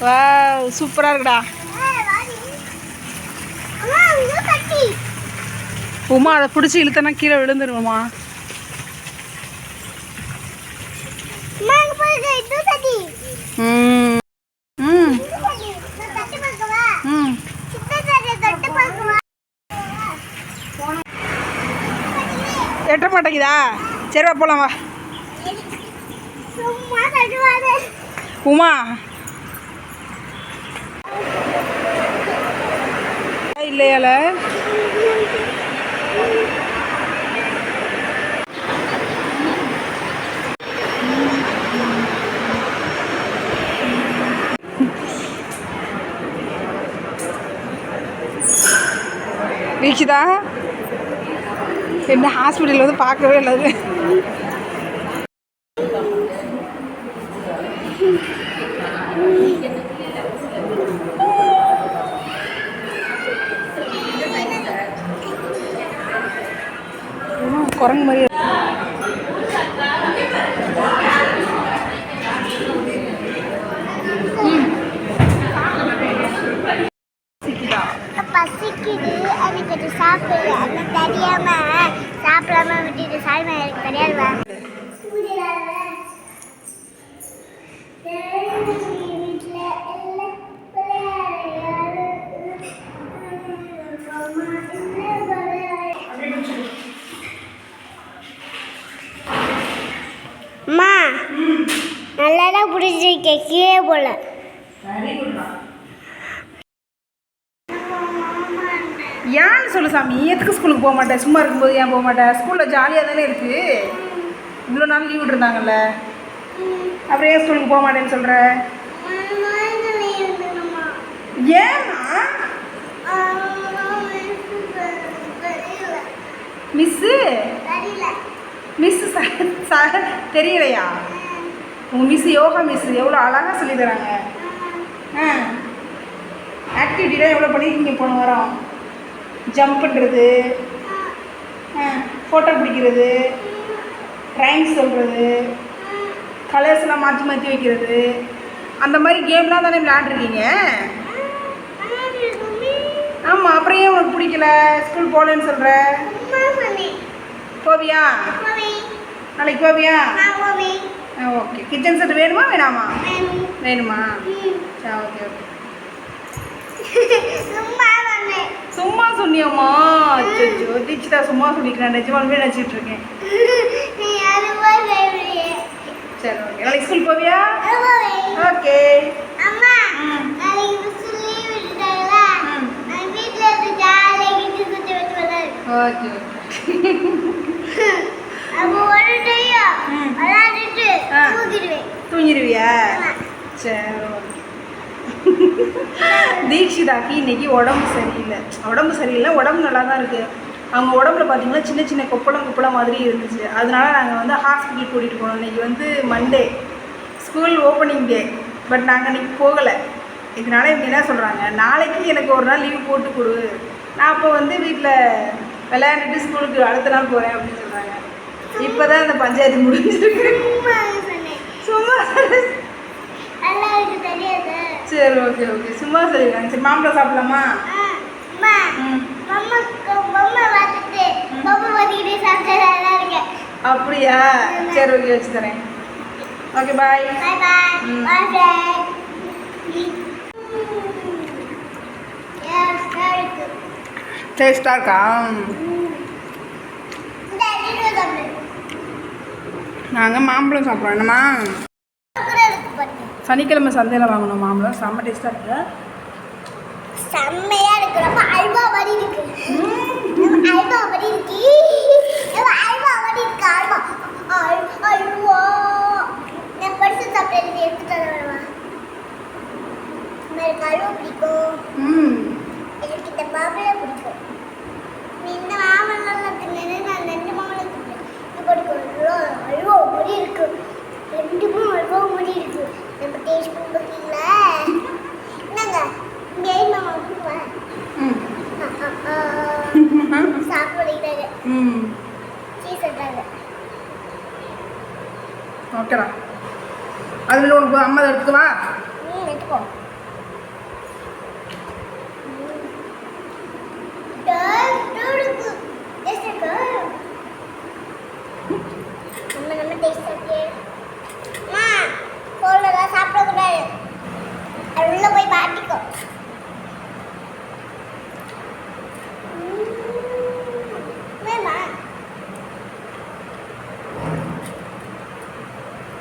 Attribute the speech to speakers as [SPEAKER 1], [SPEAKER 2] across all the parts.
[SPEAKER 1] வா சூப்பராக இருக்குடா. உமா அதை பிடிச்சி இழுத்தனா கீழே விழுந்துருவோமா? ம் ம் ம் எட்ட மாட்டேங்குதா? சரி வா போலாம் வா. உமா இல்லையால வீச்சுதா என்ன ஹாஸ்பிட்டல் வந்து பார்க்கவே இல்லை. குரங்கு மாதிரி
[SPEAKER 2] பசிக்குது. அதுக்கு சாப்பிடு. அது தெரியாம சாப்பிடாம விட்டுட்டு சாய்மா எனக்கு தெரியாதுவா. அம்மா நல்லாதான் பிடிச்சிருக்கேன். கீழே போல.
[SPEAKER 1] ஏன்னு சொல்லு சாமி. எதுக்கு ஸ்கூலுக்கு போக மாட்டேன்? சும்மா இருக்கும்போது ஏன் போக மாட்டேன்? ஸ்கூலில் ஜாலியாக தானே இருக்குது. இவ்வளோ நாள் லீவ் விட்டுருந்தாங்கல்ல, அப்புறம் ஏன் ஸ்கூலுக்கு போக மாட்டேன்னு சொல்கிற? ஏன்னா மிஸ்ஸு தெரியலையா? உங்கள் மிஸ் யோகா மிஸ் எவ்வளோ அழகாக சொல்லி தராங்க. ஆக்டிவிட்டிலாம் எவ்வளோ பண்ணியிருக்கீங்க போன வாரம்? ஜம்ப் பண்ணுறது, ஃபோட்டோ பிடிக்கிறது, ரைம்ஸ் சொல்கிறது, கலர்ஸ்லாம் மாற்றி மாற்றி வைக்கிறது, அந்த மாதிரி கேம்லாம் தானே விளையாண்டுருக்கீங்க. ஆமாம், அப்புறம் ஏன் உனக்கு பிடிக்கல? ஸ்கூல் போகலன்னு சொல்கிற. போவியா? நாளைக்கு போவியா? ஓகே. கிச்சன் செட் வேணுமா வேணாமா? வேணுமா? சரி ஓகே ஓகே. சும்மா சொன்னியாம்மா? அச்சோ தீட்சிதா சும்மா சொல்லிக்கிறேன். நிஜமாலுமே நினச்சிட்டு இருக்கேன். சரி ஓகே. நாளைக்கு ஸ்கூல் போவியா? ஓகே. ஓகே தூங்கிடுவியா? சரி ஓகே. தீக்ஷிதாக்கு இன்னைக்கு உடம்பு சரியில்லை. உடம்பு நல்லா தான் இருக்குது. அவங்க உடம்புல பார்த்தீங்கன்னா சின்ன சின்ன கொப்பளம் மாதிரி இருந்துச்சு. அதனால நாங்கள் வந்து ஹாஸ்பிட்டல் கூட்டிகிட்டு போனோம். இன்றைக்கி வந்து Monday, school opening day. But நாங்கள் இன்றைக்கி போகலை. இதனால் இவங்க என்ன சொல்கிறாங்க, நாளைக்கு எனக்கு ஒரு நாள் லீவ் போட்டு கொடு, நான் அப்போ வந்து வீட்டில் விளையாண்டுட்டு ஸ்கூலுக்கு அடுத்த நாள் போகிறேன் அப்படின்னு சொல்கிறாங்க. இப்போ தான் அந்த பஞ்சாயத்து முடிஞ்சிருக்கு. சும்மா சரி ஓகே ஓகே. சும்மா சொல்லிடுறாங்க. சரி மாம்பழம் சாப்பிடலாமா? அப்படியா? சரி ஓகே வச்சு தரேன். Okay bye. டேஸ்டாக இருக்கா? நாங்கள் மாம்பழம் சாப்பிட்றோம். என்னம்மா? சனிக்கிழமை சந்தையில் வாங்கணும் மாம்பழம். செம்ம டேஸ்ட்டாக இருக்குது.
[SPEAKER 2] செம்மையாக இருக்கு. ரொம்ப அல்வா மாதிரி இருக்கு. அல்வா மாதிரி இருக்கு. அல்வா மாதிரி இருக்கு. அல்வா நான் படிச்சு சாப்பிட்றது எடுத்துட்டு வரவா? எனக்கு அல்வா பிடிக்கும். எனக்கு இந்த மாம்பழம் பிடிக்கும். இந்த மாம்பழம் தின்னு நான் 2 மாம்பழம் தின்னேன். இது பிடிக்கும். அல்வா மாதிரி இருக்கு. 2 அல்வா மாதிரி இருக்கு. நம்ம டேஸ்ட் பண்ணி பார்த்தீங்களா? என்னங்க சாப்பிடுறாங்க.
[SPEAKER 1] ஓகேடா. அதில் உனக்கு அம்மா எடுத்துக்கவா?
[SPEAKER 2] எடுத்துக்கோ. அம்மா கோலெல்லாம் சாப்பிடக்கூடாது. அது உள்ள போய் மாட்டிக்கோ. வேமா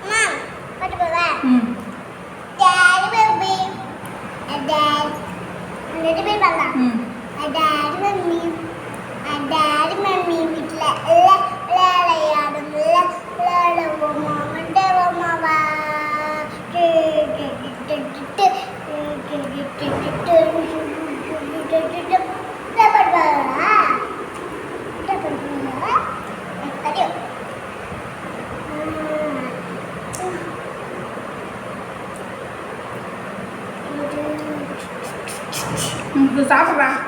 [SPEAKER 2] அம்மா பாட்டு போவா. டாடி பேபி டாடி ரெண்டு பேர் பண்ணலாம். டாடி மம்மி டாடி மம்மி வீட்டில் விளையாடும் விளையாடுவோமா மண்டபமாவா
[SPEAKER 1] சாப்பிட்றேன்.